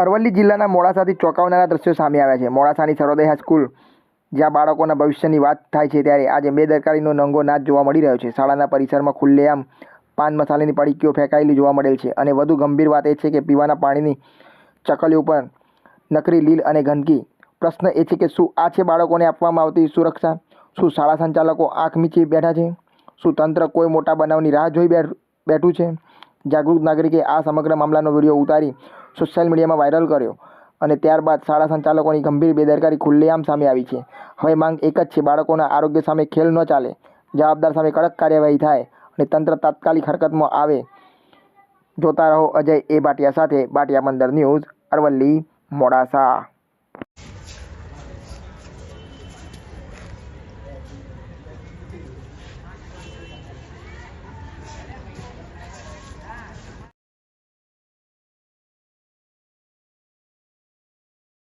અરવલ્લી જિલ્લાના મોડાસાથી ચોંકાવનારા દ્રશ્યો સામે આવ્યા છે। મોડાસાની સર્વોદય હાઈસ્કૂલ જ્યાં બાળકોના ભવિષ્યની વાત થાય છે ત્યારે આજે બેદરકારીનો નંગો નાચ જોવા મળી રહ્યો છે। શાળાના પરિસરમાં ખુલ્લેઆમ પાન મસાલાની પડીકીઓ ફેંકાયેલી જોવા મળેલ છે અને વધુ ગંભીર વાત એ છે કે પીવાના પાણીની ચકલીઓ પર નકરી લીલ અને ગંદકી। પ્રશ્ન એ છે કે શું આ છે બાળકોને આપવામાં આવતી સુરક્ષા? શું શાળા સંચાલકો આંખ મીચી બેઠા છે? શું તંત્ર કોઈ મોટા બનાવની રાહ જોઈ બેઠું છે? જાગૃત નાગરિકે આ સમગ્ર મામલાનો વિડીયો ઉતારી સોશિયલ મીડિયામાં વાયરલ કર્યો અને ત્યારબાદ શાળા સંચાલકોની ગંભીર બેદરકારી ખુલ્લેઆમ સામે આવી છે। હવે માંગ એક જ છે, બાળકોના આરોગ્ય સામે ખેલ ન ચાલે, જવાબદાર સામે કડક કાર્યવાહી થાય અને તંત્ર તાત્કાલિક હરકતમાં આવે। જોતા રહો અજય એ ભાટિયા સાથે, ભાટિયા બંદર ન્યૂઝ, અરવલ્લી, મોડાસા।